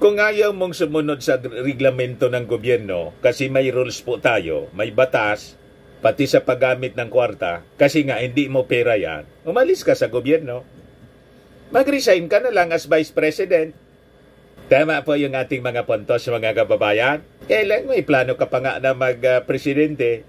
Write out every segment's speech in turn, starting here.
Kung ayaw mong sumunod sa reglamento ng gobyerno, kasi may rules po tayo, may batas, pati sa paggamit ng kwarta, kasi nga hindi mo pera yan, umalis ka sa gobyerno. Mag-resign ka na lang as Vice President. Tama po yung ating mga puntos, mga kababayan. Kailan may plano ka pa nga na mag-presidente?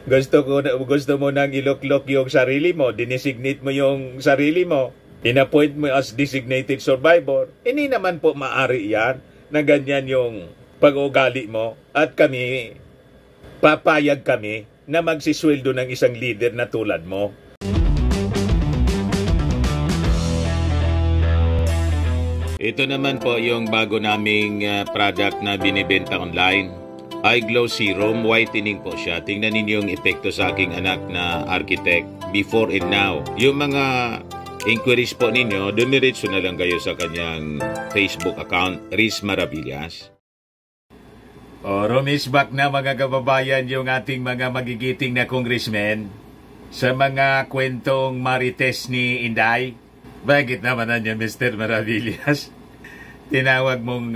Gusto mo nang iloklok yung sarili mo, dinesignate mo yung sarili mo, inappoint mo as designated survivor. Hindi naman po maari yan na ganyan yung pag-ugali mo at kami, papayag kami na magsisweldo ng isang leader na tulad mo. Ito naman po yung bago naming product na binibenta online. iGlow Serum, whitening po siya. Tingnan ninyo yung epekto sa aking anak na architect before and now. Yung mga inquiries po ninyo, dumiretso na lang kayo sa kanyang Facebook account, Riz Maravillas. Rumisback na mga kababayan yung ating mga magigiting na congressmen sa mga kwentong marites ni Inday. Bakit naman na niya, Mr. Maravillas? Tinawag mong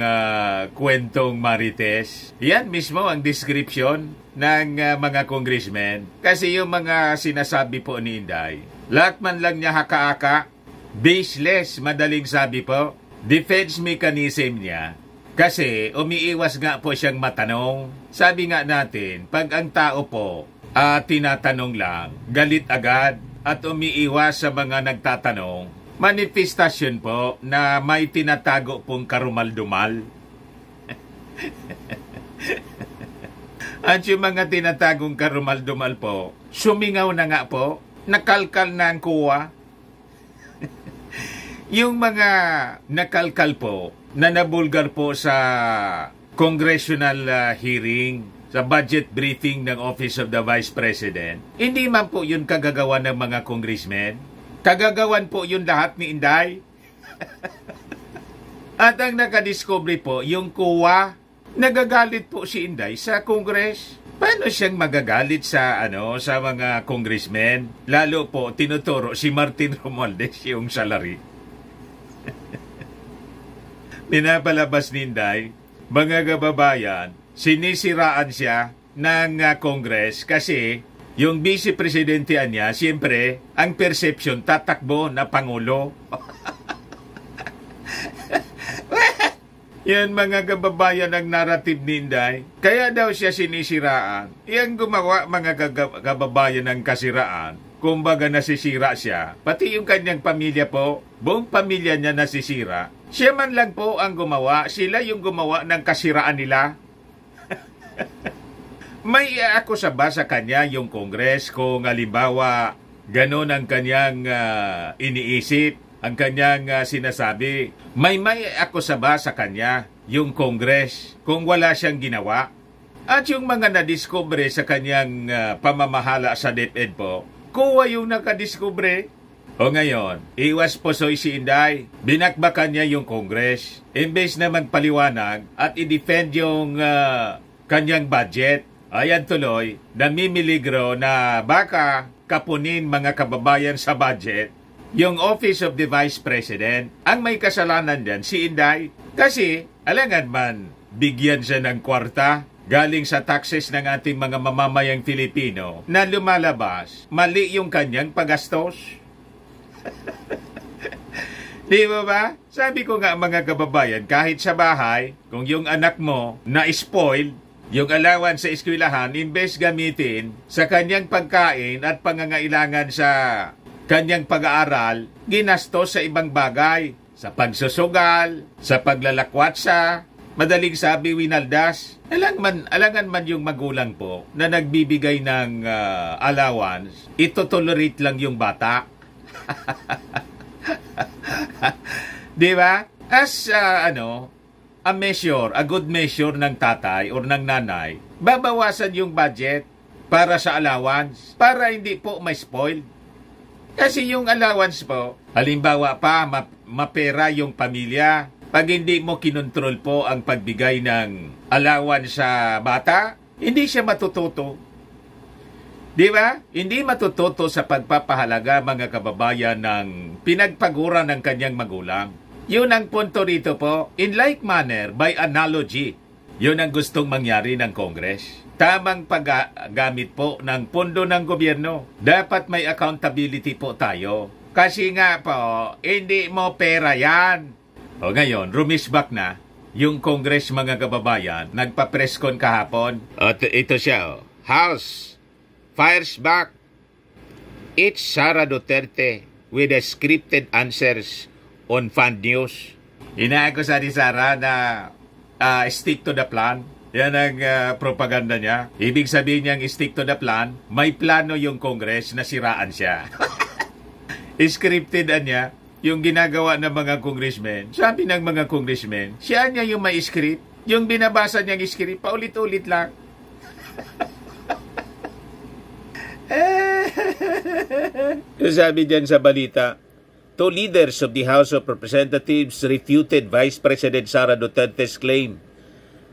kwentong marites. Yan mismo ang description ng mga congressmen. Kasi yung mga sinasabi po ni Inday, lahat man lang niya haka-haka, baseless, madaling sabi po, defense mechanism niya. Kasi umiiwas nga po siyang matanong. Sabi nga natin, pag ang tao po tinatanong lang, galit agad at umiiwas sa mga nagtatanong, manifestasyon po na may tinatago pong karumal-dumal. At yung mga tinatagong karumal-dumal po, sumingaw na nga po, nakalkal na ang kuwa. Yung mga nakalkal po, na nabulgar po sa congressional hearing, sa budget briefing ng Office of the Vice President, hindi man po yun kagagawa ng mga congressmen. Kagagawan po yun lahat ni Inday. At ang nakadiscovery po, yung kuwa, nagagalit po si Inday sa Congress. Paano siyang magagalit sa sa mga congressmen? Lalo po tinuturo si Martin Romualdez yung salary. Pinapalabas ni Inday, mga kababayan, sinisiraan siya ng Congress kasi yung vice-presidentian niya, siyempre, ang perception, tatakbo na Pangulo. Yan mga kababayan ang narrative ni Inday. Kaya daw siya sinisiraan. Yan gumawa mga kababayan ng kasiraan. Kumbaga nasisira siya. Pati yung kanyang pamilya po, buong pamilya niya nasisira. Siya man lang po ang gumawa. Sila yung gumawa ng kasiraan nila. May ako sa kanya yung Congress kung halimbawa ganon ang kanyang iniisip, ang kanyang sinasabi. May ako sa kanya yung Congress kung wala siyang ginawa. At yung mga nadiskubre sa kanyang pamamahala sa DepEd po, kuha yung nakadiskubre. O ngayon, iwas posoy si Inday. Binakbakan niya yung Congress. Imbes na magpaliwanag at i-defend yung kanyang budget, ayan tuloy, namimiligro na baka kapunin mga kababayan sa budget yung Office of the Vice President. Ang may kasalanan dyan, si Inday. Kasi, alangan man, bigyan siya ng kwarta galing sa taxes ng ating mga mamamayang Filipino na lumalabas, mali yung kanyang pagastos. Di ba? Sabi ko nga mga kababayan, kahit sa bahay, kung yung anak mo na-spoiled, yung allowance sa eskwelahan, imbes gamitin sa kanyang pagkain at pangangailangan sa kanyang pag-aaral, ginastos sa ibang bagay, sa pagsusugal, sa paglalakwatsa, madaling sabi winaldas. Alangan man yung magulang po na nagbibigay ng allowance, ito-tolerate lang yung bata. Di ba? As a measure, a good measure ng tatay or ng nanay, babawasan yung budget para sa allowance, para hindi po ma-spoil. Kasi yung allowance po, halimbawa pa, mapera yung pamilya. Pag hindi mo kinontrol po ang pagbigay ng allowance sa bata, hindi siya matututo. Di ba? Hindi matututo sa pagpapahalaga mga kababayan ng pinagpagura ng kanyang magulang. Yun ang punto rito po. In like manner, by analogy, yun ang gustong mangyari ng Congress. Tamang paggamit po ng pondo ng gobyerno. Dapat may accountability po tayo. Kasi nga po, hindi mo pera yan. O ngayon, rumisbak na yung Congress, mga kababayan. Nagpa-presscon kahapon. At ito siya, House fires back. It's Sara Duterte with the scripted answers on fund news. Inaakusa ni Sara na stick to the plan. Yan ang propaganda niya. Ibig sabihin niyang stick to the plan, may plano yung Congress na siraan siya. Scripted niya, yung ginagawa ng mga congressmen. Sabi ng mga congressmen, siya niya yung may script. Yung binabasa niyang script, paulit-ulit lang. Sabi diyan sa balita, two leaders of the House of Representatives refuted Vice President Sara Duterte's claim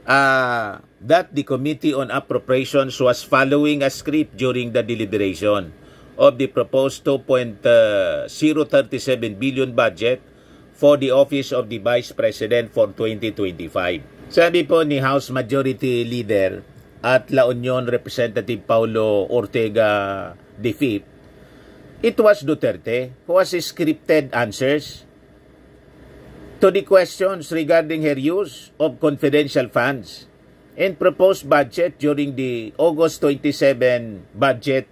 that the Committee on Appropriations was following a script during the deliberation of the proposed 2.037 billion budget for the Office of the Vice President for 2025. Sabi po ni House Majority Leader at La Union Representative Paulo Ortega V, it was Duterte who has scripted answers to the questions regarding her use of confidential funds and proposed budget during the August 27 budget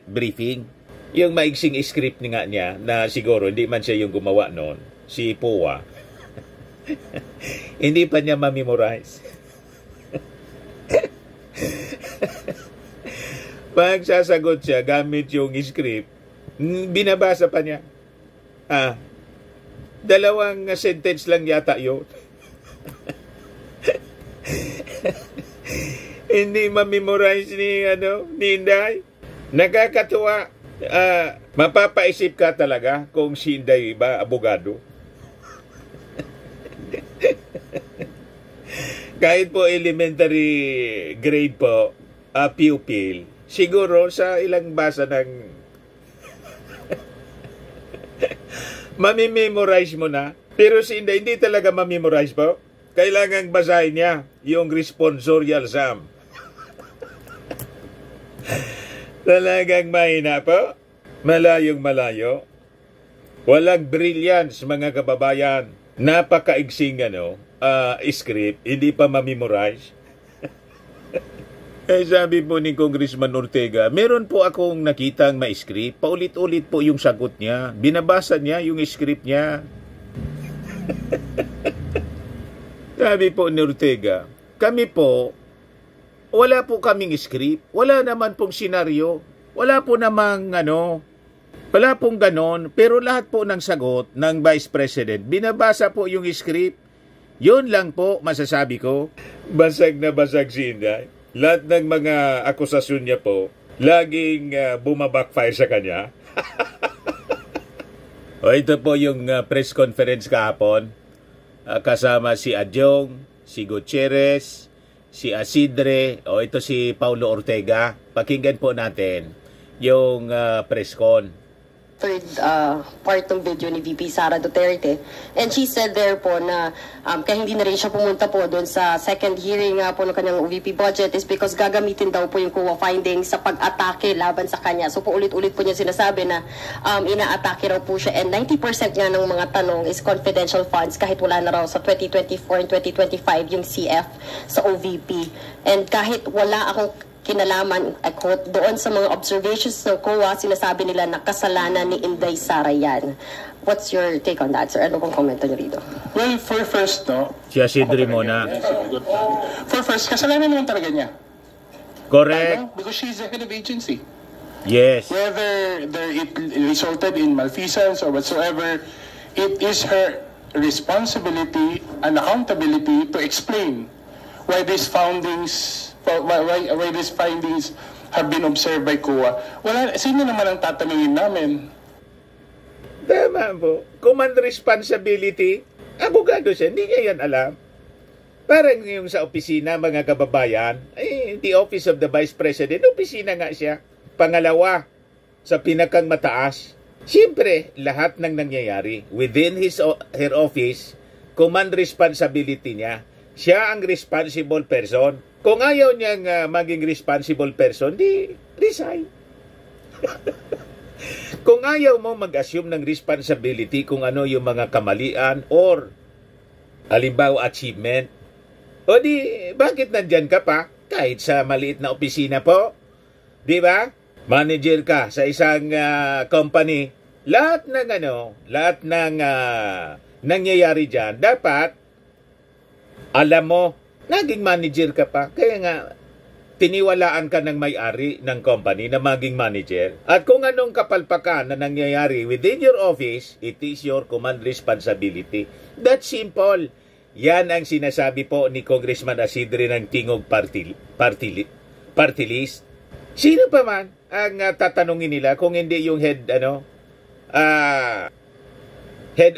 briefing. Yung maigsing script nga niya na siguro hindi man siya yung gumawa noon, si Poa, hindi pa niya ma-memorize. Pag sasagot siya gamit yung script, binabasa pa niya. Dalawang sentence lang yata yun. Hindi ma-memorize ni Inday. Nakakatuwa. Mapapaisip ka talaga kung si Inday ba abogado. Kahit po elementary grade po, pupil, siguro sa ilang basa ng mamimemorize mo na. Pero si Inday, hindi talaga mamemorize po. Kailangang basahin niya yung responsorial sum. Talagang mahina po. Malayong malayo. Walang brilliance, mga kababayan. Napakaigsing script, hindi pa mamemorize. Eh, sabi po ni Congressman Ortega, meron po akong nakitang ma-script. Paulit-ulit po yung sagot niya. Binabasa niya yung script niya. Sabi po ni Ortega, kami po, wala po kaming script. Wala naman pong senaryo. Wala po namang wala pong ganon. Pero lahat po ng sagot ng Vice President, binabasa po yung script. Yun lang po masasabi ko. Basag na basag si Inday. Lahat ng mga akusasyon niya po, laging bumabackfire sa kanya. Ito po yung press conference kahapon. Kasama si Adjong, si Gutierrez, si Asidre, ito si Paulo Ortega. Pakinggan po natin yung press con. Third part ng video ni VP Sara Duterte. And she said there po na kaya hindi na rin siya pumunta po doon sa second hearing po ng kanyang OVP budget is because gagamitin daw po yung COA findings sa pag-atake laban sa kanya. So po ulit-ulit po niya sinasabi na ina-atake raw po siya and 90% nga ng mga tanong is confidential funds kahit wala na raw sa 2024 and 2025 yung CF sa OVP. And kahit wala akong kinalaman, I quote, doon sa mga observations ng COA, sinasabi nila na kasalanan ni Inday Sara yan. What's your take on that, sir? Ano pong komento niyo rito? Well, for first, Si Asidre muna. For first, kasalanan naman talaga niya. Correct. Because she's the head of agency. Yes. Whether it resulted in malfeasance or whatsoever, it is her responsibility and accountability to explain why these findings have been observed by COA. Sino naman ang tatanungin namin? Tama po. Command responsibility. Abogado siya. Hindi niya yan alam. Parang yung sa opisina, mga kababayan, the Office of the Vice President, opisina nga siya. Pangalawa, sa pinakang mataas. Siyempre, lahat ng nangyayari within her office, command responsibility niya. Siya ang responsible person. Kung ayaw niyang maging responsible person, di resign. Kung ayaw mo mag-assume ng responsibility kung ano yung mga kamalian or halimbawa achievement, o di, bakit nandyan ka pa? Kahit sa maliit na opisina po. Di ba? Manager ka sa isang company. Lahat ng nangyayari dyan, dapat alam mo, naging manager ka pa. Kaya nga, tiniwalaan ka ng may-ari ng company na maging manager. At kung anong kapalpakan na nangyayari within your office, it is your command responsibility. That's simple. Yan ang sinasabi po ni Congressman Asidre ng Tingog Party List. Sino pa man ang tatanungin nila kung hindi yung head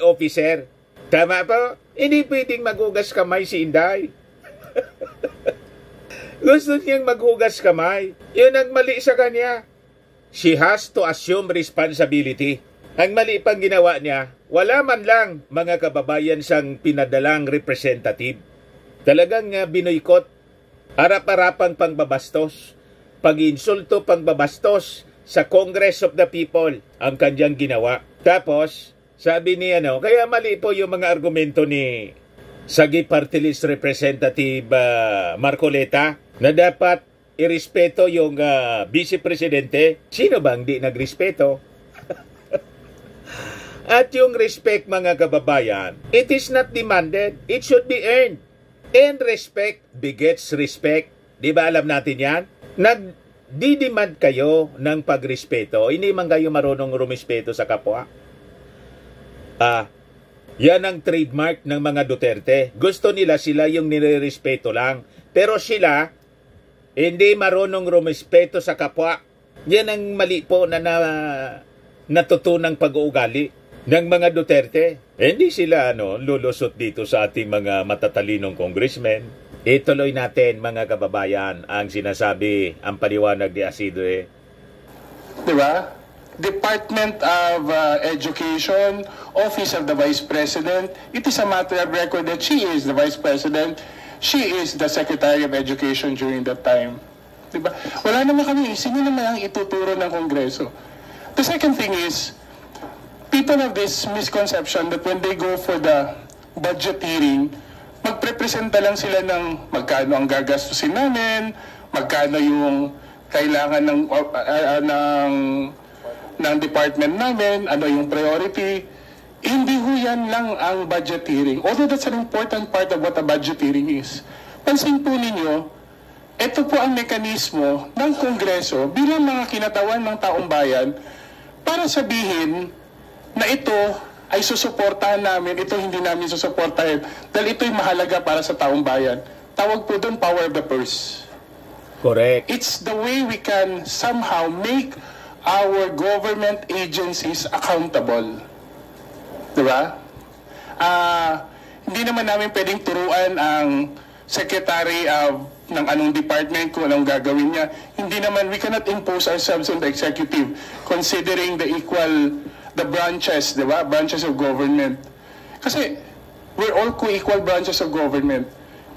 officer? Tama po? Hindi pwedeng maghugas kamay si Inday. Gusto niyang maghugas kamay. Yun ang mali sa kanya. She has to assume responsibility. Ang mali pang ginawa niya, wala man lang mga kababayan sang pinadalang representative. Talagang binoykot. Harap-harapang pangbabastos. Pag-insulto pangbabastos sa Congress of the People ang kanyang ginawa. Tapos, sabi ni kaya mali po yung mga argumento ni Sagi Party List Representative Marcoleta na dapat irespeto yung Vice Presidente. Sino bang di nagrespeto? At yung respect, mga kababayan, it is not demanded, it should be earned. And respect begets respect. Di ba alam natin yan? Nagdidemand kayo ng pagrespeto, hindi man kayo marunong rumespeto sa kapwa. Yan ang trademark ng mga Duterte. Gusto nila sila yung nirerespeto lang. Pero sila, hindi marunong rumespeto sa kapwa. Yan ang mali po na natutunang pag-uugali ng mga Duterte. Hindi sila lulusot dito sa ating mga matatalinong congressmen. Ituloy natin, mga kababayan, ang sinasabi, ang paliwanag ni Asidre. Diba? Department of Education, Office of the Vice President, it is a matter of record that she is the Vice President, she is the Secretary of Education during that time. Diba? Wala naman kami, sino naman ang ituturo ng Kongreso? The second thing is, people have this misconception that when they go for the budget hearing, magprepresenta lang sila ng magkano ang gagastusin namin, magkano yung kailangan ng department namin, ano yung priority. Hindi ho yan lang ang budget hearing. Although that's an important part of what a budget hearing is. Pansin po ninyo, ito po ang mekanismo ng Kongreso bilang mga kinatawan ng taong bayan para sabihin na ito ay susuportahan namin, ito hindi namin susuportahan dahil ito'y mahalaga para sa taong bayan. Tawag po doon power of the purse. Correct. It's the way we can somehow make our government agencies accountable. Diba? Hindi naman namin pwedeng turuan ang secretary ng anong department kung anong gagawin niya. Hindi naman, we cannot impose ourselves on the executive considering the branches, diba? Branches of government. Kasi we're all co-equal branches of government.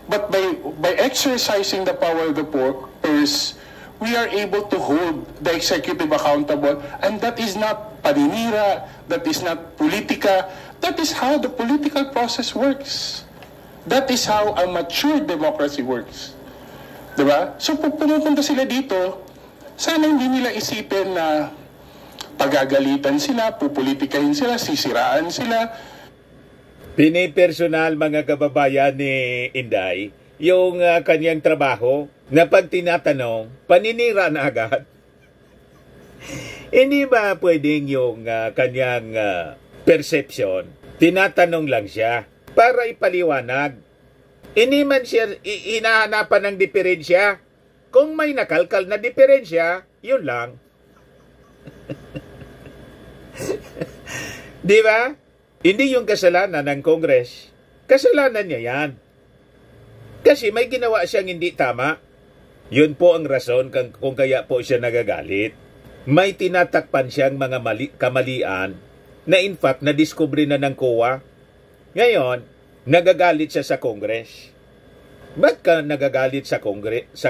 But by exercising the power of the purse, we are able to hold the executive accountable, and that is not paninira, that is not politika, that is how the political process works. That is how a mature democracy works. Diba? So pag pumupunta sila dito, sana hindi nila isipin na pagagalitan sila, pupolitikahin sila, sisiraan sila. Pinipersonal, mga kababayan ni Inday, yung kanyang trabaho na pag tinatanong, paninira na agad. Hindi ba pwedeng yung kanyang perception, tinatanong lang siya para ipaliwanag. Hindi man siya hinahanapan ng diferensya. Kung may nakalkal na diferensya, yun lang. Di ba? Hindi yung kasalanan ng Congress. Kasalanan niya yan. Kasi may ginawa siyang hindi tama. Yun po ang rason kung kaya po siya nagagalit. may tinatakpan siyang mga kamalian na in fact nadiskubre na ng COA. Ngayon, nagagalit siya sa Congress. Ba't ka nagagalit sa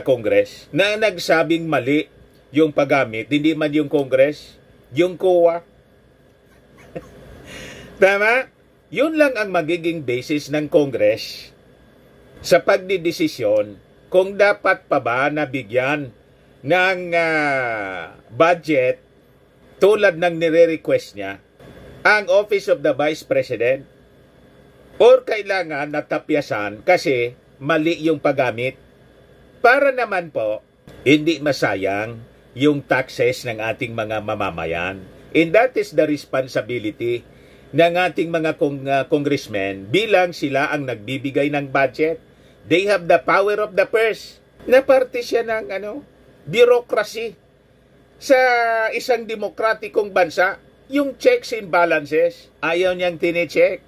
Congress na nagsabing mali yung paggamit, hindi man yung Congress, yung COA? Tama? Yun lang ang magiging basis ng Congress sa pagdidesisyon kung dapat pa ba nabigyan ng budget tulad ng nire-request niya ang Office of the Vice President or kailangan natapyasan kasi mali yung paggamit para naman po hindi masayang yung taxes ng ating mga mamamayan. And that is the responsibility ng ating mga congressmen bilang sila ang nagbibigay ng budget. They have the power of the purse. Na parte siya ng bureaucracy sa isang demokratikong bansa. Yung checks and balances, ayaw niyang tine-check.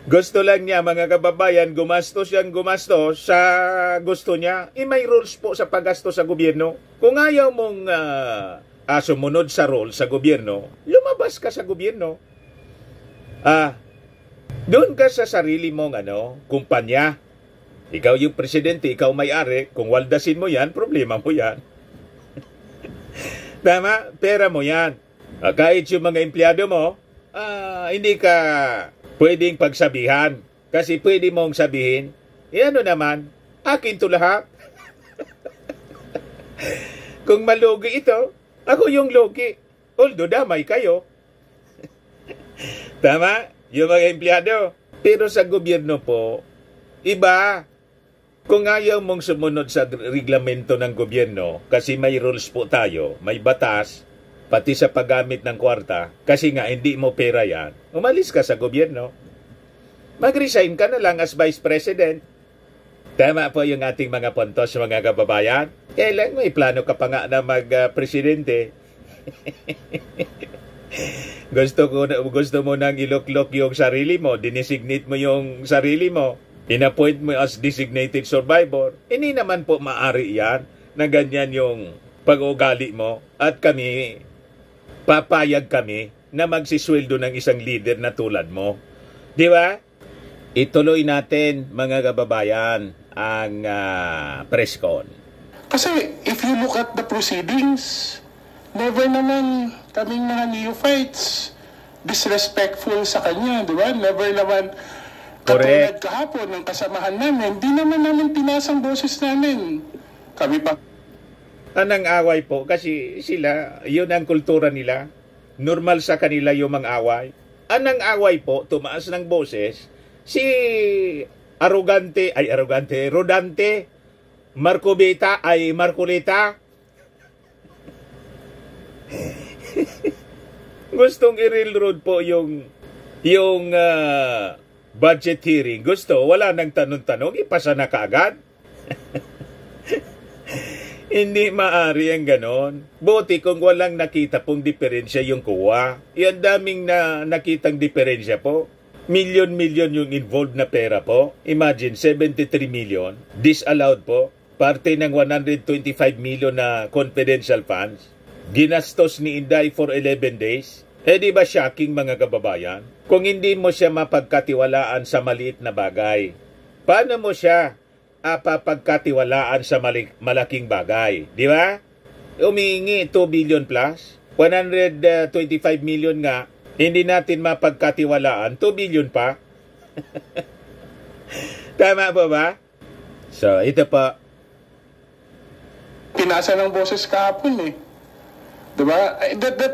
Gusto lang niya, mga kababayan, gumastos sa gusto niya. May rules po sa paggastos sa gobyerno. Kung ayaw mong sumunod sa rule sa gobyerno, lumabas ka sa gobyerno. Doon ka sa sarili mong kumpanya. Ikaw yung presidente, ikaw may-ari. Kung waldasin mo yan, problema mo yan. Tama? Pera mo yan. Kahit yung mga empleyado mo, hindi ka pwedeng pagsabihan. Kasi pwede mong sabihin, naman, akin to lahat. Kung malugi ito, ako yung lugi. Although damay kayo. Tama? Yung mga empleyado. Pero sa gobyerno po, iba. Kung ayaw mong sumunod sa reglamento ng gobyerno, kasi may rules po tayo, may batas, pati sa paggamit ng kwarta, kasi nga hindi mo pera yan, umalis ka sa gobyerno. Mag-resign ka na lang as Vice President. Tama po yung ating mga puntos, mga kababayan. Kailan may plano ka pa nga na mag-presidente. Gusto mo nang iloklok yung sarili mo, dinesignate mo yung sarili mo, inappoint mo as designated survivor. Hindi naman po maari yan na ganyan yung pag-ugali mo at kami, papayag kami na magsisweldo ng isang leader na tulad mo. Di ba? Ituloy natin, mga kababayan, ang press con. Kasi if you look at the proceedings, never naman kaming mga neophytes disrespectful sa kanya, di ba? Never naman katulad kahapon ng kasamahan namin, di naman namin pinasang boses namin. Kami pa. Anang away po kasi sila, yun ang kultura nila. Normal sa kanila yung mga away. Anang away po, tumaas ng boses, si Rodante, Marcoleta, gustong i-railroad po yung budget hearing. Gusto, wala nang tanong-tanong, ipasa na kaagad. Hindi maari ang ganon. Buti kung walang nakita pong diferensya yung COA. Yan daming nakitang diferensya po. Milyon-milyon yung involved na pera po. Imagine, 73 million. Disallowed po. Parte ng 125 million na confidential funds. Ginastos ni Inday for 11 days. Di ba shocking, mga kababayan? Kung hindi mo siya mapagkatiwalaan sa maliit na bagay, paano mo siya papagkatiwalaan sa malaking bagay? Di ba? Umihingi 2 billion plus, 125 million nga, hindi natin mapagkatiwalaan, 2 billion pa. Tama po ba? So, ito pa. Pinasa ng boses kahapon Diba?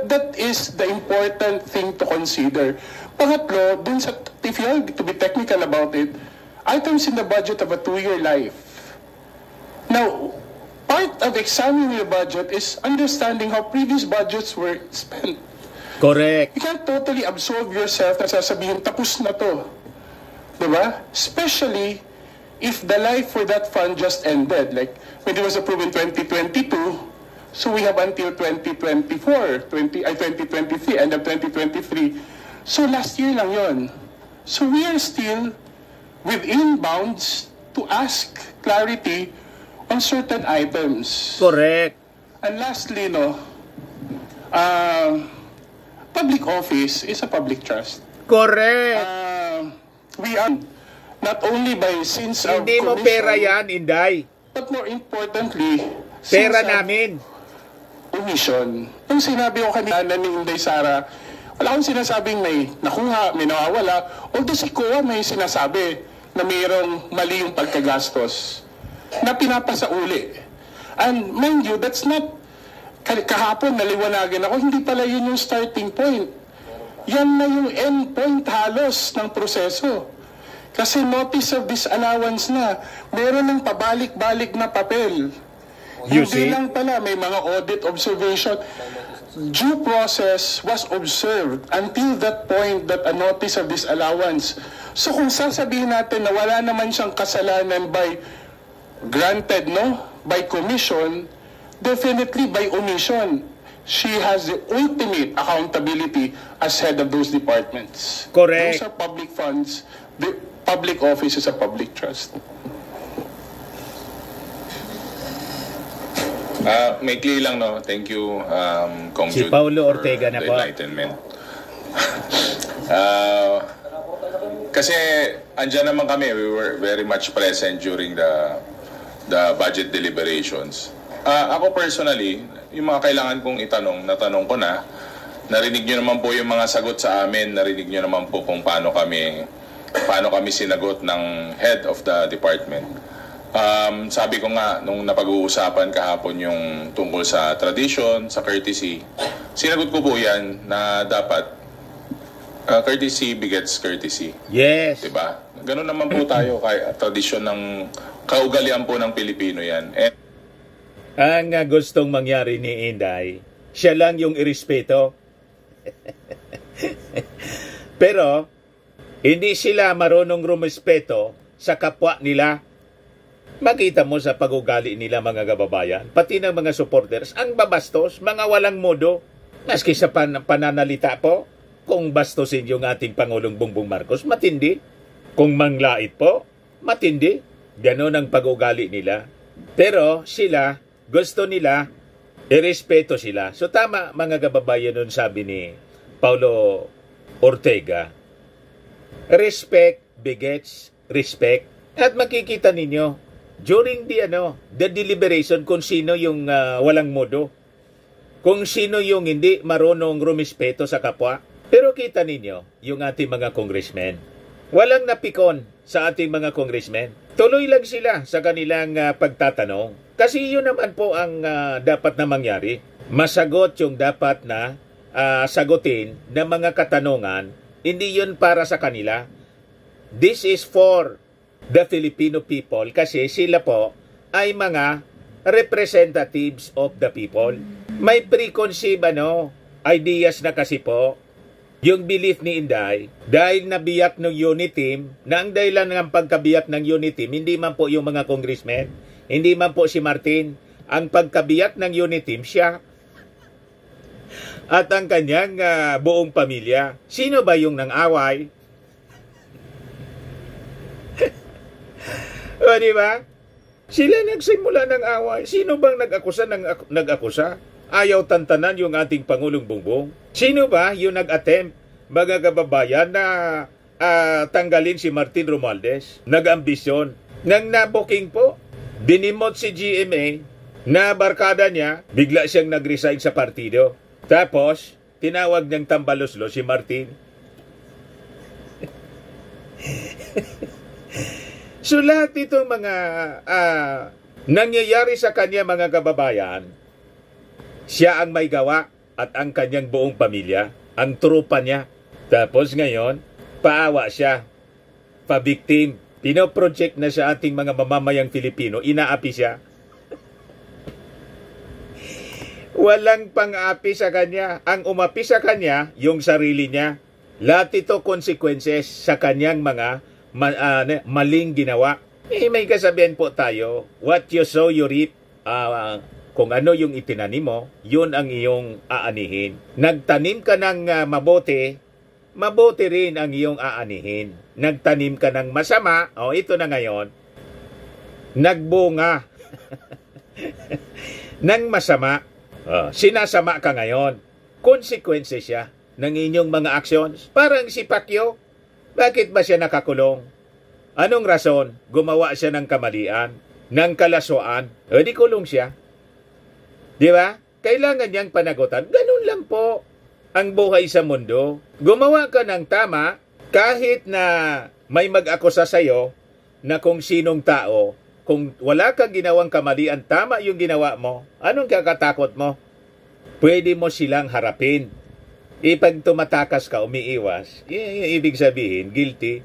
That is the important thing to consider. Pangatlo, dun sa, if you have to be technical about it, items in the budget of a 2-year life. Now, part of examining the budget is understanding how previous budgets were spent. Correct. You can't totally absolve yourself na sasabihin, tapos na to. Diba? Especially if the life for that fund just ended. Like, when it was approved in 2022, so we have until 2024, 2023, end of 2023. So last year lang yon. So we are still within bounds to ask clarity on certain items. Correct. And lastly, public office is a public trust. Correct. We are not only by since our Hindi mo commission, pera yan, Inday. but more importantly, Pera since our namin. omission. Yung sinabi ko kanina ni Inday Sara, wala akong sinasabing may nakuha, may nawawala. Although si COA may sinasabi na mayroong mali yung pagkagastos na pinapasauli. And mind you, that's not kahapon naliwanagan ako, hindi pala yun yung starting point. Yan na yung end point halos ng proseso. Kasi notice of disallowance na, meron ng pabalik-balik na papel. You Hindi see? lang pala, may mga audit observation. Due process was observed until that point that a notice of disallowance. So kung sasabihin natin na wala naman siyang kasalanan by granted, by commission, definitely by omission. She has the ultimate accountability as head of those departments. Correct. Those are public funds. The public office is a public trust. Maikli lang, Thank you, Kong Si Jude, Paulo for Ortega na the po. enlightenment. Kasi andyan naman kami, we were very much present during the budget deliberations. Ako personally, yung mga kailangan kong itanong, natanong ko na, narinig nyo naman po yung mga sagot sa amin, narinig nyo naman po kung paano kami sinagot ng head of the department. Sabi ko nga, nung napag-uusapan kahapon yung tungkol sa tradition, sa courtesy, sinagot ko po yan na dapat courtesy begets courtesy. Yes. Diba? Ganun naman po tayo kay tradisyon ng kaugalian po ng Pilipino yan. Ang gustong mangyari ni Inday, siya lang yung irespeto. Pero, hindi sila marunong rumespeto sa kapwa nila. Makita mo sa pag-ugali nila, mga kababayan, pati ng mga supporters, ang babastos, mga walang modo. Maski sa pananalita po, kung bastusin yung ating Pangulong Bongbong Marcos, matindi. Kung manglait po, matindi. Ganon ang pag-ugali nila. Pero sila, gusto nila, irespeto sila. So tama, mga kababayan, nun sabi ni Paulo Ortega, respect begets respect. At makikita ninyo, during the deliberation, kung sino yung walang modo, kung sino yung hindi marunong rumispeto sa kapwa. Pero kita ninyo, yung ating mga congressmen, walang napikon sa ating mga congressmen. Tuloy lang sila sa kanilang pagtatanong. Kasi yun naman po ang dapat na mangyari. Masagot yung dapat na sagutin ng mga katanungan. Hindi yun para sa kanila. This is for the Filipino people kasi sila po ay mga representatives of the people. May preconceived ideas na kasi po yung belief ni Inday dahil nabiyak ng unit team, na ang dahilan ng pagkabiyak ng unit team, hindi man po yung mga congressmen, hindi man po si Martin, ang pagkabiyak ng unit team siya at ang kanyang buong pamilya. Sino ba yung nang-away? O, di ba? Sila nagsimula ng away. Sino bang nag-akusa ng nag-akusa? Ayaw tantanan yung ating Pangulong Bongbong. Sino ba yung nag-attempt, mga kababayan, na tanggalin si Martin Romualdez? Nag-ambisyon. Nang nabuking po, binimot si GMA na barkada niya, bigla siyang nag-resign sa partido. Tapos, tinawag niyang tambaloslo si Martin. So lahat itong mga nangyayari sa kanya, mga kababayan, siya ang may gawa at ang kanyang buong pamilya, ang trupa niya. Tapos ngayon, paawa siya, pabiktim, pinoproject na sa ating mga mamamayang Filipino, inaapi siya. Walang pang-api sa kanya. Ang umapi sa kanya, yung sarili niya. Lahat ito consequences sa kanyang mga maling ginawa. May kasabihan po tayo, what you sow, you reap. Kung ano yung itinanim mo, yun ang iyong aanihin. Nagtanim ka ng mabuti, mabuti rin ang iyong aanihin. Nagtanim ka ng masama, ito na ngayon, nagbunga. Nang masama, sinasama ka ngayon. Konsekwensya siya ng inyong mga actions. Parang si Pacquiao, bakit ba siya nakakulong? Anong rason? Gumawa siya ng kamalian, ng kalaswaan, di kulong siya. Di ba? Kailangan niyang panagutan. Ganun lang po ang buhay sa mundo. Gumawa ka ng tama kahit na may mag-akusa sa'yo na kung sinong tao, kung wala kang ginawang kamalian, tama yung ginawa mo, anong kakatakot mo? Pwede mo silang harapin. Pag tumatakas ka, umiiwas, ibig sabihin, guilty.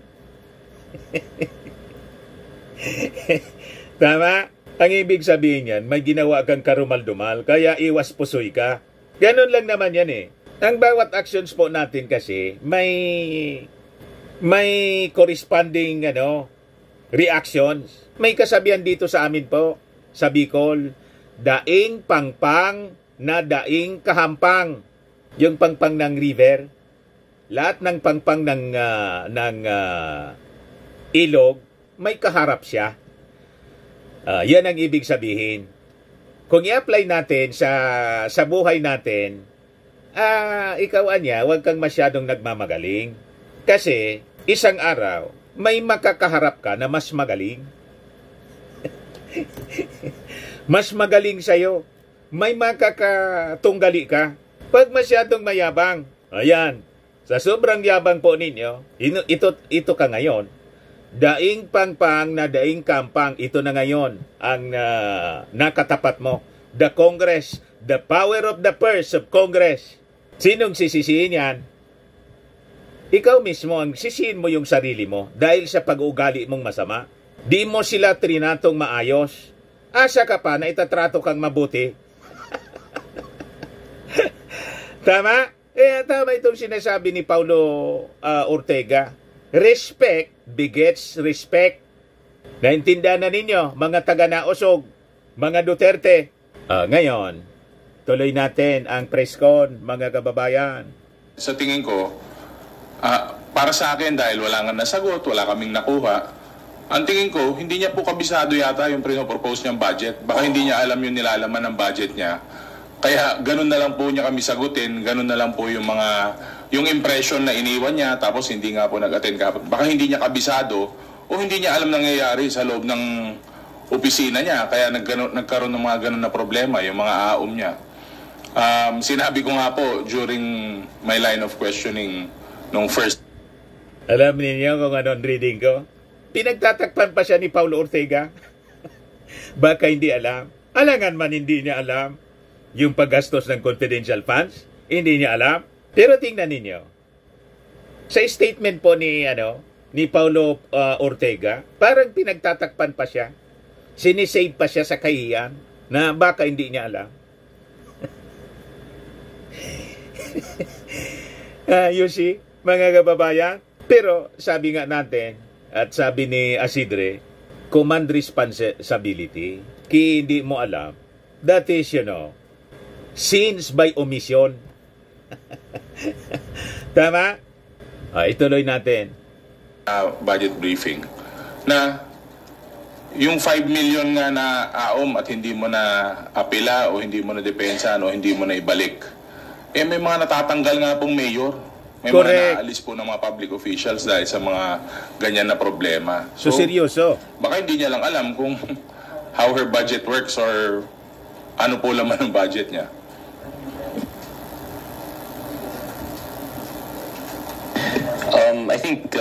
Tama? Ang ibig sabihin yan, may ginawa kang karumal-dumal, kaya iwas pusoy ka. Ganon lang naman yan eh. Ang bawat actions po natin kasi, may corresponding reactions. May kasabihan dito sa amin po, sa Bicol, daing pangpang na daing kahampang. Yung pangpang ng river, lahat ng pangpang ng ilog, may kaharap siya. Yan ang ibig sabihin. Kung i-apply natin sa buhay natin, ikaw anya, huwag kang masyadong nagmamagaling. Kasi isang araw, may makakaharap ka na mas magaling. Mas magaling sa'yo. May makakatunggali ka. Pag masyadong mayabang, ayan, sa sobrang yabang po ninyo, ito ka ngayon. Daing pangpang na daing kampang, ito na ngayon ang nakatapat mo. The Congress, the power of the purse of Congress. Sinong sisisihin yan? Ikaw mismo ang sisihin mo yung sarili mo dahil sa pag-uugali mong masama. Di mo sila trinatong maayos. Asa ka pa na itatrato kang mabuti. Tama? Tama itong sinasabi ni Paulo Ortega. Respect begets respect. Naintindihan na ninyo, mga taga-nausog, mga Duterte. Ngayon, tuloy natin ang press con, mga kababayan. Sa tingin ko, para sa akin, dahil wala nga nasagot, wala kaming nakuha, ang tingin ko, hindi niya po kabisado yata yung pinopropose niyang budget. Baka hindi niya alam yung nilalaman ng budget niya. Kaya ganun na lang po niya kami sagutin, ganun na lang po yung impression na iniwan niya, tapos hindi nga po nag-attend ka. Baka hindi niya kabisado o hindi niya alam nangyayari sa loob ng opisina niya. Kaya nagkaroon ng mga ganun na problema, yung mga aom niya. Sinabi ko nga po during my line of questioning nung first. Alam niyo kung anong reading ko? Pinagtatakpan pa siya ni Paulo Ortega. Baka hindi alam. Alangan man hindi niya alam. Yung paggastos ng confidential funds, hindi niya alam. Pero tingnan ninyo. Sa statement po ni Paulo Ortega, parang pinagtatakpan pa siya. Sinisave pa siya sa kahiyan na baka hindi niya alam. You see, mga kababayan? Pero sabi nga natin, at sabi ni Asidre, command responsibility. Kaya hindi mo alam, that is, sins by omission. Tama? Ituloy natin. Budget briefing na yung 5 million nga na aom at hindi mo na apela o hindi mo na depensa o hindi mo na ibalik. May mga natatanggal nga pong mayor. May Correct. mga naalis po ng mga public officials dahil sa mga ganyan na problema. So seryoso. Baka hindi niya lang alam kung how her budget works or ano po laman ng budget niya. I think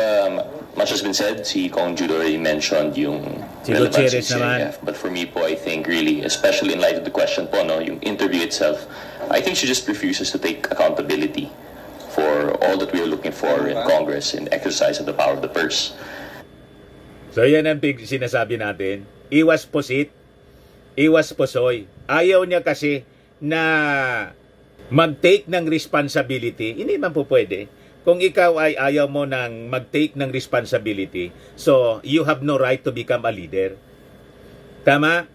much has been said. Si Kong Jude already mentioned yung Si relevance Gutierrez of naman. CAF. But for me po, I think really, especially in light of the question po, yung interview itself, I think she just refuses to take accountability for all that we are looking for in Congress in exercise of the power of the purse. So yan ang sinasabi natin. Iwas pusit, iwas pusoy. Ayaw niya kasi na mag-take ng responsibility. Hindi man po pwede. Kung ikaw ay ayaw mo nang mag-take ng responsibility, so you have no right to become a leader. Tama?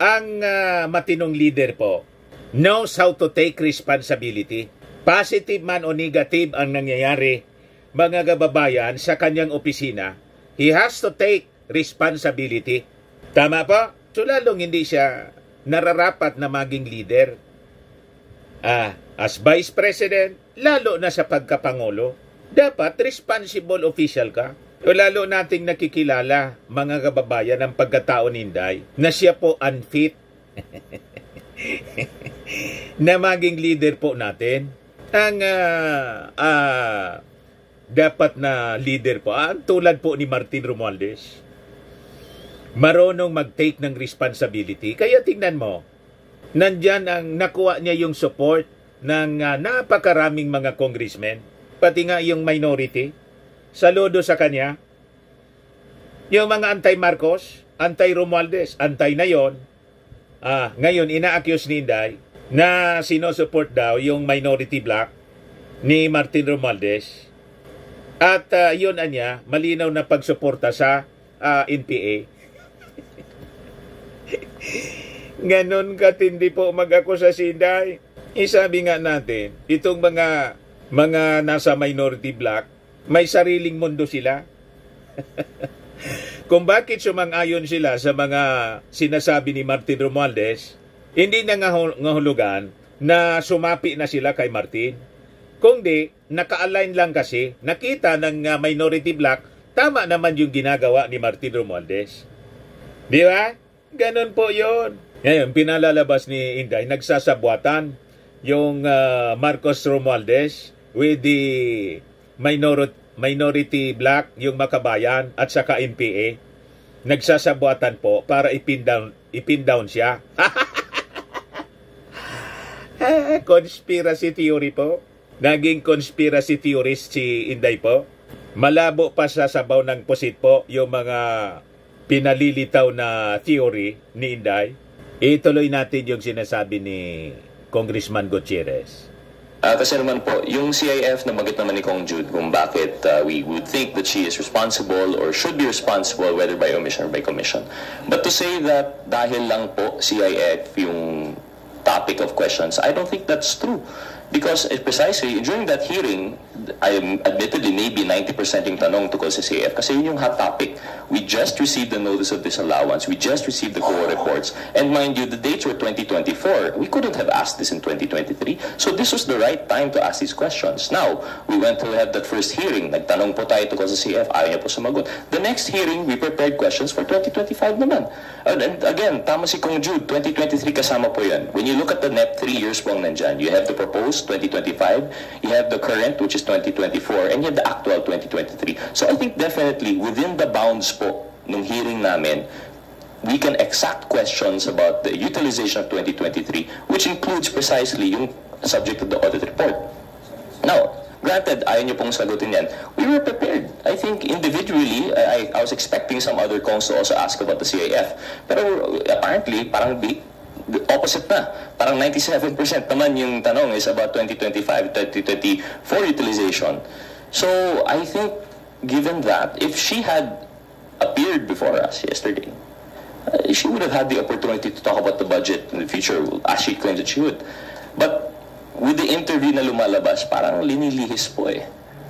Ang matinong leader po knows how to take responsibility. Positive man o negative ang nangyayari, mga kababayan, sa kanyang opisina, he has to take responsibility. Tama po? So lalong hindi siya nararapat na maging leader. As Vice President, lalo na sa pagkapangulo, dapat responsible official ka. O lalo nating nakikilala, mga kababayan, ang pagkatao ni Inday, na siya po unfit na maging leader po natin. Ang dapat na leader po, tulad po ni Martin Romualdez, marunong mag-take ng responsibility. Kaya tingnan mo, nandyan ang nakuha niya yung support ng napakaraming mga congressmen, pati nga yung minority. Saludo sa kanya. Yung mga anti-Marcos, anti-Romualdez, anti na yon. Ngayon, ina-accuse ni Inday na sinusupport daw yung minority bloc ni Martin Romualdez. At yun anya, malinaw na pagsuporta sa NPA. Ganon katindi po mag-akusa si Inday. Isabi nga natin, itong mga nasa minority bloc, may sariling mundo sila. Kung bakit sumang-ayon sila sa mga sinasabi ni Martin Romualdez, hindi na ngahulugan na sumapi na sila kay Martin. Kundi, naka-align lang kasi, nakita ng minority bloc, tama naman yung ginagawa ni Martin Romualdez. Di ba? Ganon po yon. Ngayon, pinalalabas ni Inday, nagsasabwatan yung Marcos Romualdez with the minority bloc, yung Makabayan at saka NPA. Nagsasabwatan po para ipin down siya. Conspiracy theory po. Naging conspiracy theorist si Inday po. Malabo pa sa sabaw ng pusit po yung mga pinalilitaw na theory ni Inday. Ituloy natin yung sinasabi ni Congressman Gutierrez. Kasi naman po, yung CIF na magit naman ni Kong Jude kung bakit we would think that she is responsible or should be responsible whether by omission or by commission. But to say that dahil lang po CIF yung topic of questions, I don't think that's true. Because precisely during that hearing, I admittedly maybe 90% yung tanong tungkol sa CIF kasi yun yung hot topic. We just received the notice of disallowance. We just received the COA reports. And mind you, the dates were 2024. We couldn't have asked this in 2023. So this was the right time to ask these questions. Now, we went to have that first hearing. Nagtanong po tayo tungkol sa CIF. Ayaw niya po sumagot. The next hearing, we prepared questions for 2025 naman. And again, tama si Kong Jude, 2023 kasama po yan. When you look at the net 3 years po nandyan, you have the proposed 2025, you have the current, which is 2024, and you have the actual 2023. So I think definitely within the bounds po nung hearing namin, we can exact questions about the utilization of 2023, which includes precisely yung subject of the audit report. Now, granted, ayaw niyo pong sagutin yan. We were prepared. I think individually, I was expecting some other cons to also ask about the CIF. Pero apparently, parang the opposite na. Parang 97% naman yung tanong is about 2025, 2024 utilization. So, I think, given that, if she had appeared before us yesterday, she would have had the opportunity to talk about the budget in the future, as she claims that she would. But, with the interview na lumalabas, parang linilihis po eh.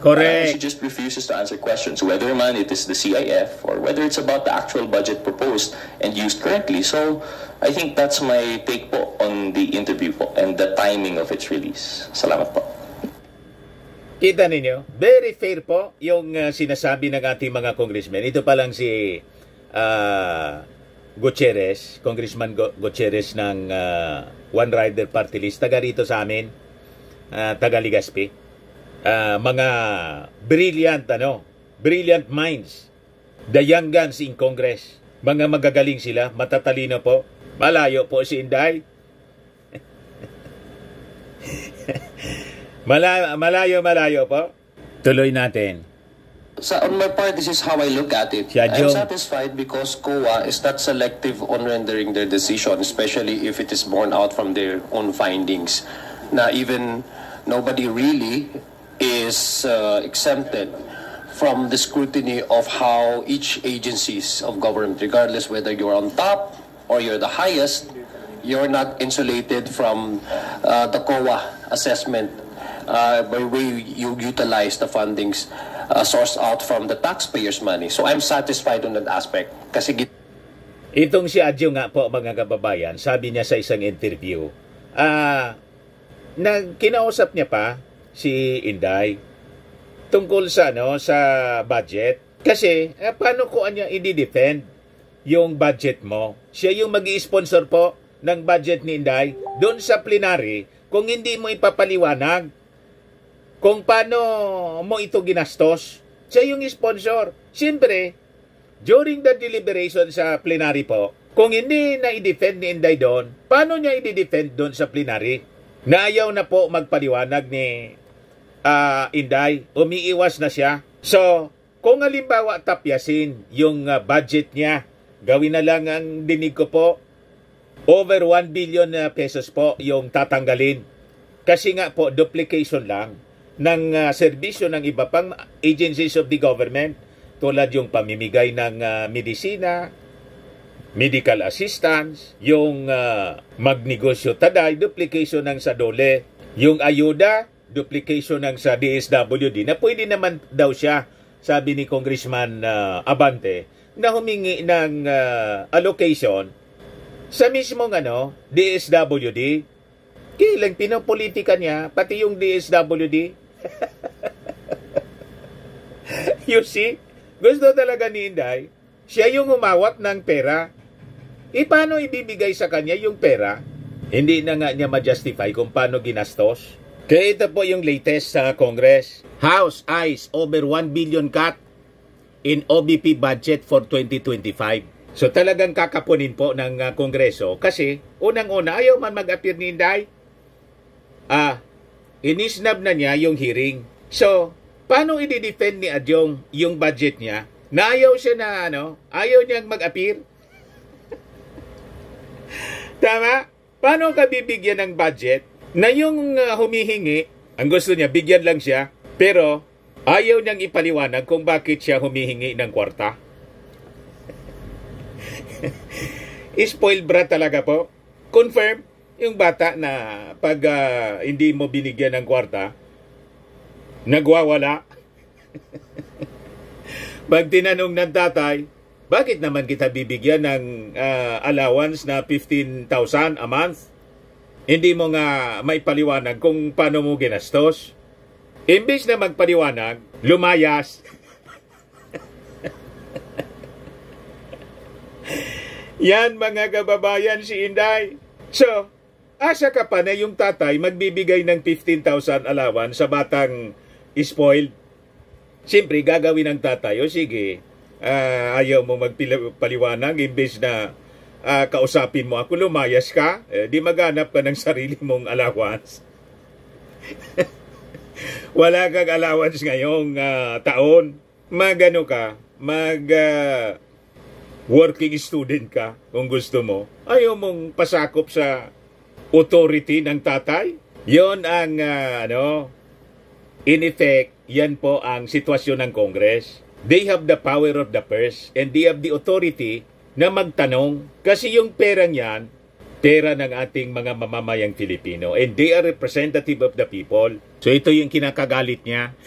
Correct. She just refuses to answer questions, whether man it is the CIF or whether it's about the actual budget proposed and used currently. So, I think that's my take po on the interview po and the timing of its release. Salamat po. Kita ninyo, very fair po yung sinasabi ng ating mga congressmen. Ito pa lang si Gutierrez, Congressman Gutierrez ng One Rider Party List, taga rito sa amin, taga Legazpi. Mga brilliant minds, the young guns in Congress. Mga magagaling sila, matatalino po. Malayo po si Inday. Malayo po. Tuloy natin. So on my part, this is how I look at it. I'm satisfied because COA is not selective on rendering their decision, especially if it is borne out from their own findings. Na even nobody really is exempted from the scrutiny of how each agencies of government, regardless whether you're on top or you're the highest, you're not insulated from the COA assessment by way you utilize the fundings sourced out from the taxpayers' money. So I'm satisfied on that aspect. Kasi Itong si Adjo nga po, mga kababayan, sabi niya sa isang interview, na kinausap niya pa si Inday tungkol sa sa budget. Kasi paano ko niya i-defend yung budget mo? Siya yung magi-sponsor po ng budget ni Inday doon sa plenary kung hindi mo ipapaliwanag kung paano mo ito ginastos. Siya yung sponsor. Siyempre, during the deliberation sa plenary po, kung hindi na i-defend ni Inday doon, paano niya i-defend doon sa plenary? Na ayaw na po magpaliwanag ni Inday, umiiwas na siya. So, kung halimbawa tapyasin yung budget niya, gawin na lang ang dinig ko po, over 1 billion pesos po yung tatanggalin. Kasi nga po, duplication lang ng serbisyo ng iba pang agencies of the government, tulad yung pamimigay ng medisina, medical assistance, yung magnegosyo taday, duplication ng sa dole, yung ayuda, duplication ng sa DSWD, na pwede naman daw siya, sabi ni Congressman Abante, na humingi ng allocation sa mismong DSWD. Kailang pinopolitika niya, pati yung DSWD. You see, gusto talaga ni Inday, siya yung humawak ng pera. Paano ibibigay sa kanya yung pera? Hindi na nga niya ma-justify kung paano ginastos. Kaya ito po yung latest sa Congress. House eyes over 1 billion cut in OBP budget for 2025. So talagang kakapunin po ng Kongreso kasi unang-una ayaw man mag-appear ni Inday. Inisnab na niya yung hearing. So, paano i-defend ni Adyong yung budget niya na ayaw siya na ayaw niyang mag-appear? Tama? Paano ka bibigyan ng budget na yung humihingi, ang gusto niya, bigyan lang siya, pero ayaw niyang ipaliwanag kung bakit siya humihingi ng kwarta? Spoiled brat talaga po. Confirm, yung bata na pag hindi mo binigyan ng kwarta, nagwawala. Pag tinanong ng tatay, bakit naman kita bibigyan ng allowance na 15,000 a month? Hindi mo nga maipaliwanag kung paano mo ginastos. Imbis na magpaliwanag, lumayas. Yan mga kababayan si Inday. So, asa ka pa na yung tatay magbibigay ng 15,000 allowance sa batang spoiled? Siyempre, gagawin ng tatay, o sige, ayaw mo magpaliwanag, imbes na kausapin mo ako, lumayas ka, di maghanap ka ng sarili mong allowance. Wala kang allowance ngayong taon. Magano ka, working student ka kung gusto mo. Ayaw mong pasakop sa authority ng tatay. Yon ang in effect, yan po ang sitwasyon ng Congress. They have the power of the purse and they have the authority na magtanong kasi yung perang yan, pera ng ating mga mamamayang Filipino and they are representative of the people. So ito yung kinakagalit niya.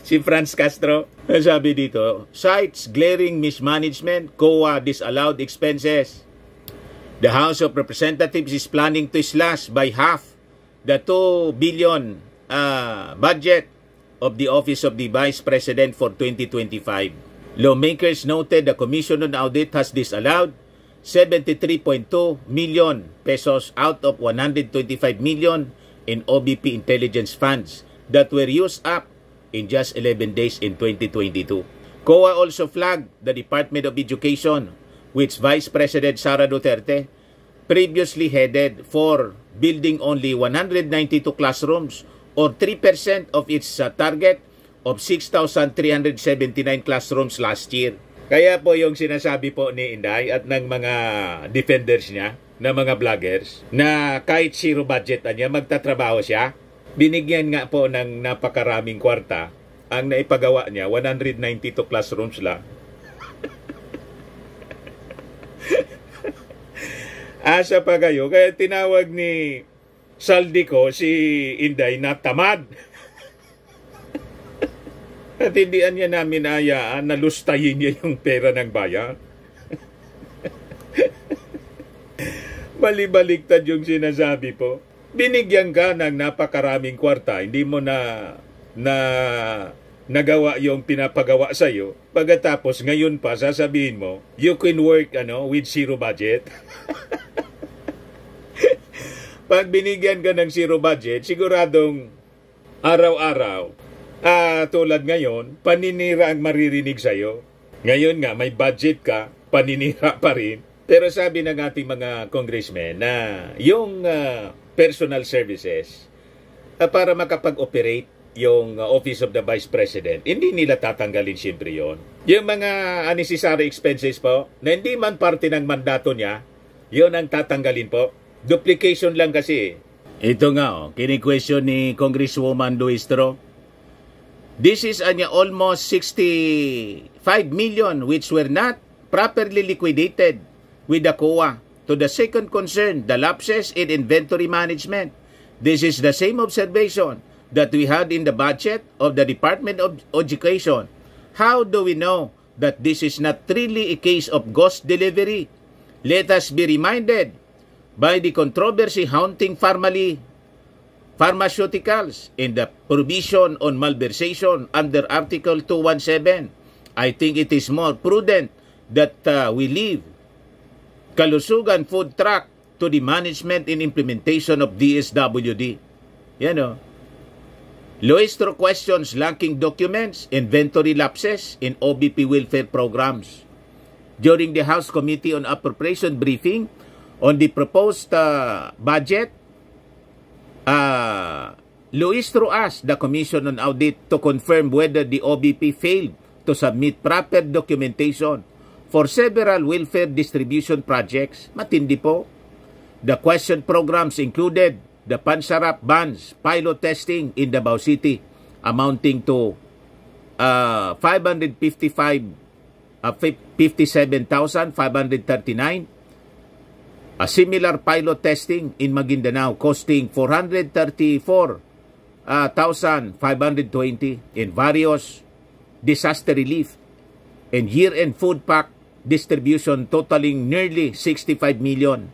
Si Franz Castro, sabi dito, cites glaring mismanagement, COA disallowed expenses. The House of Representatives is planning to slash by half the 2 billion budget of the Office of the Vice President for 2025. Lawmakers noted the Commission on Audit has disallowed 73.2 million pesos out of 125 million in OBP intelligence funds that were used up in just 11 days in 2022. COA also flagged the Department of Education, which Vice President Sara Duterte previously headed, for building only 192 classrooms or 3% of its target of 6,379 classrooms last year. Kaya po yung sinasabi po ni Inday at ng mga defenders niya, na mga vloggers, na kahit zero budget niya, magtatrabaho siya. Binigyan nga po ng napakaraming kwarta. Ang naipagawa niya, 192 classrooms lang. Asa pa kayo, kaya tinawag ni Saldico si Inday na tamad. At hindi niya namin ayaan na lustayin niya yung pera ng bayan. Bali-baliktad yung sinasabi po. Binigyan ka ng napakaraming kwarta, hindi mo nagawa yung pinapagawa sa'yo. Pagkatapos, ngayon pa, sasabihin mo, you can work with zero budget. Pag binigyan ka ng zero budget, siguradong araw-araw, tulad ngayon, paninira ang maririnig sa'yo. Ngayon nga, may budget ka, paninira pa rin. Pero sabi ng ating mga congressmen na yung personal services para makapag-operate yung Office of the Vice President, hindi nila tatanggalin siyempre yon. Yung mga unnecessary expenses po, na hindi man parte ng mandato niya, yon ang tatanggalin po. Duplication lang kasi. Ito nga, kini-question ni Congresswoman Luistro. This is almost 65 million which were not properly liquidated with the COA. To the second concern, the lapses in inventory management. This is the same observation that we had in the budget of the Department of Education. How do we know that this is not really a case of ghost delivery? Let us be reminded by the controversy haunting pharmaceuticals in the provision on malversation under Article 217. I think it is more prudent that we leave Kalusugan food truck to the management and implementation of DSWD. Luistro questions lacking documents, inventory lapses in OBP welfare programs. During the House Committee on Appropriation briefing on the proposed budget, Luistro asked the Commission on Audit to confirm whether the OBP failed to submit proper documentation for several welfare distribution projects. Matindi po. The question programs included the Pansarap Bans pilot testing in Davao City amounting to 57,539. A similar pilot testing in Maguindanao costing 434,520 in various disaster relief and year-end food pack distribution totaling nearly 65 million.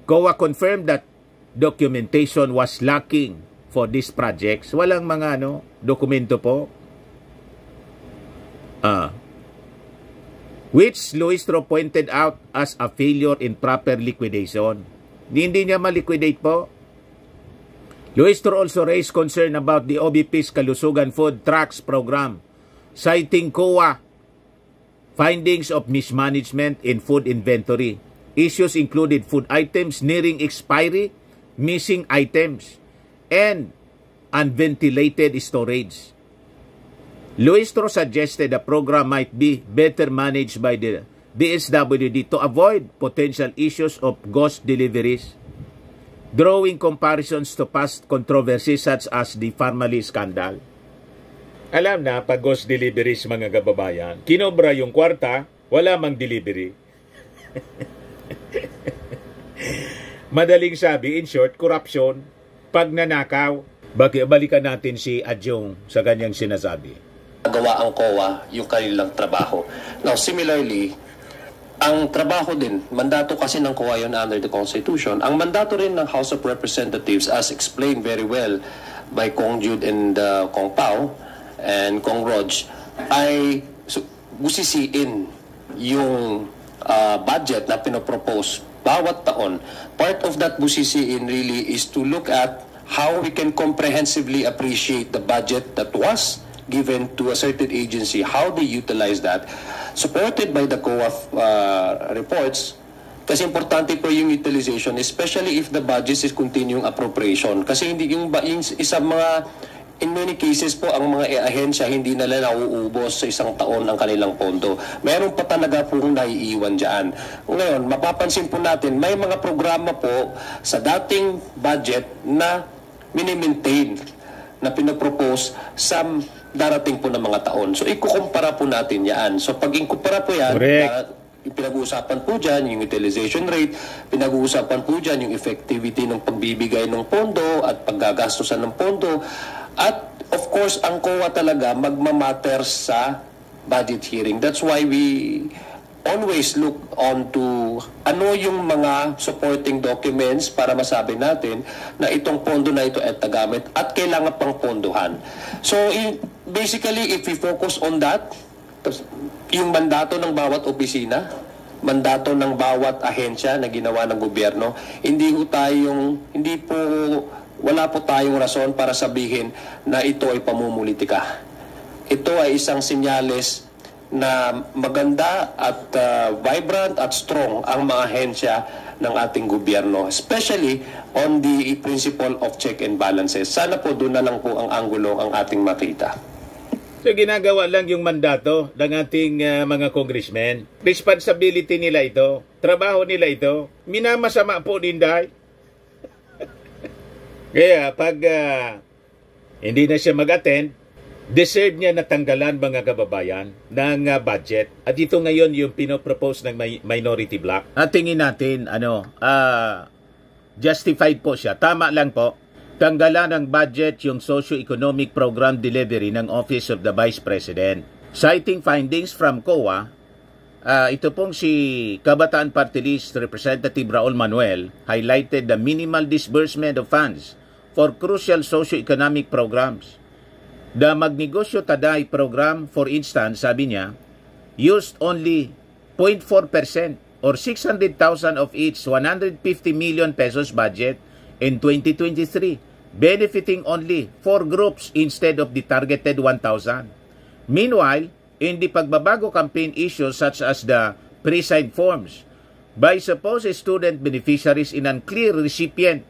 COA confirmed that documentation was lacking for these projects. Walang mga dokumento po. Which Luistro pointed out as a failure in proper liquidation. Hindi niya ma-liquidate po. Luistro also raised concern about the OBP's Kalusugan Food Trucks program, citing COA findings of mismanagement in food inventory. Issues included food items nearing expiry, missing items, and unventilated storage. Luistro suggested the program might be better managed by the DSWD to avoid potential issues of ghost deliveries, drawing comparisons to past controversies such as the Farmally scandal. Alam na, pag ghost deliveries mga kababayan, kinobra yung kwarta, wala mang delivery. Madaling sabi, in short, corruption, pagnanakaw. Balikan natin si Adjong sa kanyang sinasabi. Gawa ang COA yung kanilang trabaho. Now, similarly, ang trabaho din, mandato kasi ng COA yun under the Constitution. Ang mandato rin ng House of Representatives, as explained very well by Kong Jude and Kong Pao and Kong Rog, ay busisiin yung budget na pinopropose bawat taon. Part of that busisiin really is to look at how we can comprehensively appreciate the budget that was given to a certain agency, how they utilize that, supported by the COA reports. Kasi importante po yung utilization, especially if the budget is continuing appropriation. Kasi hindi yung isang mga, in many cases po, ang mga ahensya hindi nila nauubos sa isang taon ang kanilang pondo. Meron pa talaga pong naiiwan dyan. Ngayon, mapapansin po natin, may mga programa po sa dating budget na minimaintain, na pinapropose sa darating po ng mga taon. So, ikukumpara po natin yan. So, pag ikukumpara po yan, pinag-uusapan po dyan yung utilization rate, pinag-uusapan po dyan yung effectivity ng pagbibigay ng pondo at paggagastusan ng pondo. At, of course, ang COA talaga magmamatter sa budget hearing. That's why we always look on to ano yung mga supporting documents para masabi natin na itong pondo na ito ay tagamit at kailangan pang pondohan. So basically, if we focus on that, yung mandato ng bawat opisina, mandato ng bawat ahensya na ginawa ng gobyerno, wala po tayong rason para sabihin na ito ay pamumulitika. Ito ay isang senyales na maganda at vibrant at strong ang mga ahensya ng ating gobyerno, especially on the principle of check and balances. Sana po doon na lang po ang anggulo ang ating makita. So ginagawa lang yung mandato ng ating mga congressmen. Responsibility nila ito, trabaho nila ito, minamasama po ninday. Kaya pag hindi na siya mag-attend, deserve niya natanggalan mga kababayan ng budget. At ito ngayon yung pinopropose ng minority bloc. At tingin natin, justified po siya. Tama lang po. Tanggalan ng budget yung socio-economic program delivery ng Office of the Vice President. Citing findings from COA, ito pong si Kabataan Party List Representative Raul Manuel highlighted the minimal disbursement of funds for crucial socio-economic programs. The Magnegosyo Taday program, for instance, sabi niya, used only 0.4% or 600,000 of its 150 million pesos budget in 2023, benefiting only 4 groups instead of the targeted 1,000. Meanwhile, in the pagbabago campaign issues such as the pre-signed forms by supposed student beneficiaries in unclear recipient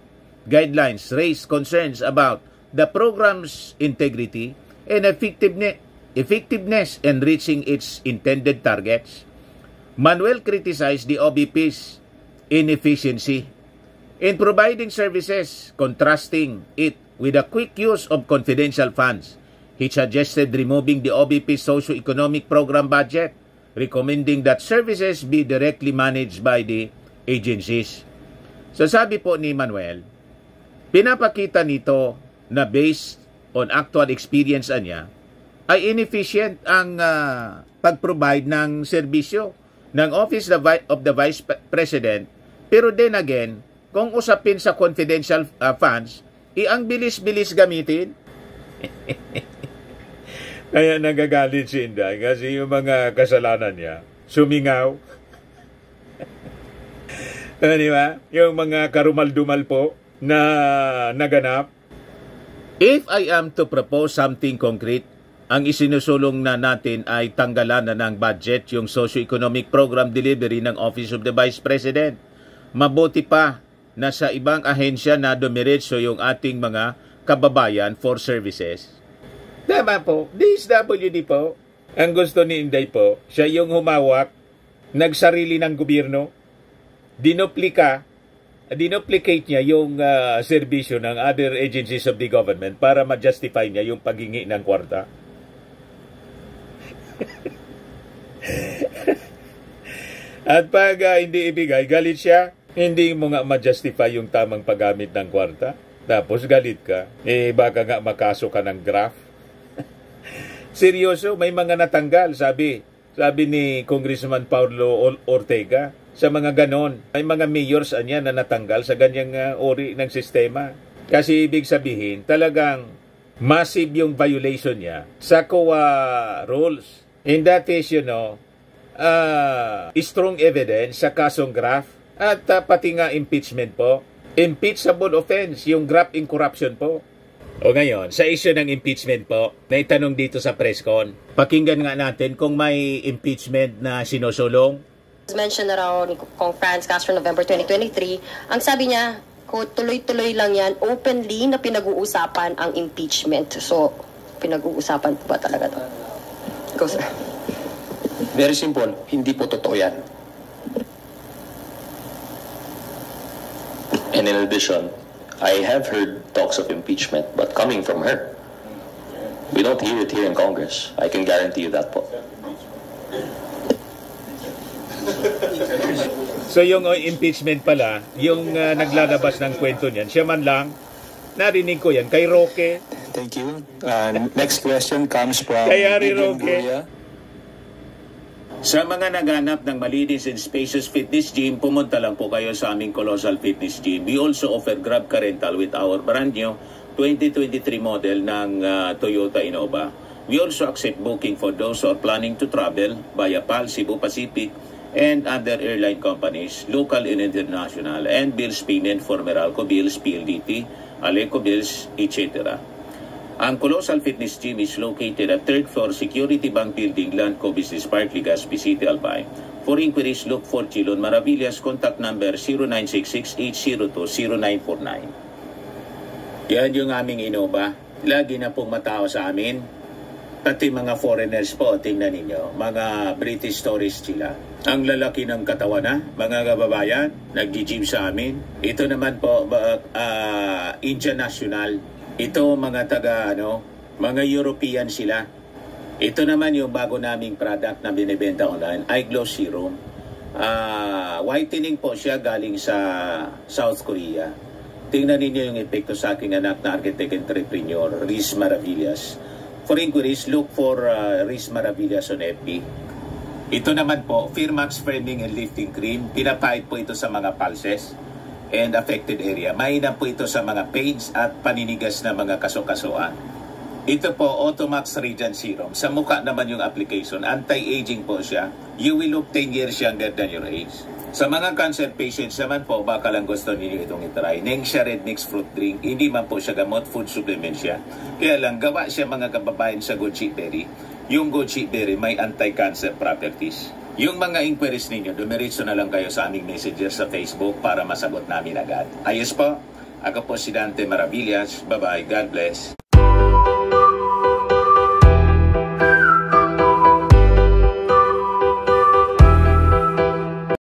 guidelines raised concerns about the program's integrity and effectiveness in reaching its intended targets. Manuel criticized the OBP's inefficiency in providing services, contrasting it with a quick use of confidential funds. He suggested removing the OBP socio-economic program budget, recommending that services be directly managed by the agencies. So sabi po ni Manuel, pinapakita nito na based on actual experience niya, ay inefficient ang pag-provide ng serbisyo ng Office of the Vice President. Pero then again, kung usapin sa confidential funds, ang bilis-bilis gamitin. Kaya nagagalit si Inday kasi yung mga kasalanan niya, sumingaw. Di ba? Yung mga karumal-dumal po na naganap. If I am to propose something concrete, ang isinusulong na natin ay tanggalan na ng budget yung socio-economic program delivery ng Office of the Vice President. Mabuti pa na sa ibang ahensya na dumiretso yung ating mga kababayan for services. Tama po, DSWD po. Ang gusto ni Inday po, siya yung humawak, nagsarili ng gobyerno, dinuplicate niya yung serbisyo ng other agencies of the government para ma-justify niya yung paghingi ng kwarta. At pag hindi ibigay, galit siya. Hindi mo nga ma-justify yung tamang paggamit ng kwarta. Tapos galit ka. Baka nga makaso ka ng graft. Seryoso, may mga natanggal, sabi ni Congressman Paulo Ortega. Sa mga ganon, may mga mayors niya na natanggal sa ganyang ori ng sistema. Kasi ibig sabihin, talagang massive yung violation niya sa COA rules. And that is, strong evidence sa kasong graft at pati nga impeachment po. Impeachable offense, yung graft in corruption po. O ngayon, sa issue ng impeachment po, naitanong dito sa press con, pakinggan nga natin kung may impeachment na sinusulong. Mention na raw ni Kong Franz Castro November 2023, ang sabi niya, tuloy-tuloy lang yan, openly na pinag-uusapan ang impeachment. So, pinag-uusapan po ba talaga ito? Go, sir. Very simple, hindi po totoo yan. And in addition, I have heard talks of impeachment, but coming from her. We don't hear it here in Congress. I can guarantee you that po. So yung impeachment pala, yung naglalabas ng kwento niyan, siya man lang, narinig ko yan, kay Roque. Thank you. Next question comes from kay Harry Roque. Sa mga naghanap ng malinis and spacious fitness gym, pumunta lang po kayo sa aming Colossal Fitness Gym. We also offer Grab Car Rental with our brand new 2023 model ng Toyota Innova. We also accept booking for those who are planning to travel via PAL, Cebu Pacific, and other airline companies, local and international, and bills payment for Meralco Bills, PLDT, Aleco Bills, etc. Ang Colossal Fitness Gym is located at 3rd floor Security Bank Building, Landco Business Park, Legazpi City, Albay. For inquiries, look for Chilon Maravillas. Contact number 0966-802-0949. Yan yung aming Innova. Lagi na pong matao sa amin. Pati mga foreigners po, tingnan ninyo. Mga British tourists sila. Ang lalaki ng katawan na, mga kababayan, nag-gym sa amin. Ito naman po, Indian National. Ito mga mga European sila. Ito naman yung bago naming product na binibenta online, Eye Glow Serum. Whitening po siya galing sa South Korea. Tingnan ninyo yung epekto sa aking anak na architect entrepreneur, Riz Maravillas. For inquiries, look for Riz Maravillas on FB. Ito naman po, Firmax Firming and Lifting Cream. Pinapahid po ito sa mga pulses and affected area. Mainam po ito sa mga pains at paninigas na mga kaso-kasuan. Ito po, Automax Radiant Serum. Sa mukha naman yung application. Anti-aging po siya. You will look 10 years younger than your age. Sa mga cancer patients naman po, baka lang gusto ninyo itong itry. Nengxia Red Mix Fruit Drink. Hindi man po siya gamot, food supplement siya. Kaya lang, gawa siya mga kababayan sa goji berry. Yung goji berry may anti-cancer properties. Yung mga inquiries ninyo, dumiretso na lang kayo sa aming messenger sa Facebook para masagot namin agad. Ayos po, ako po si Dante Maravillas. Bye-bye. God bless.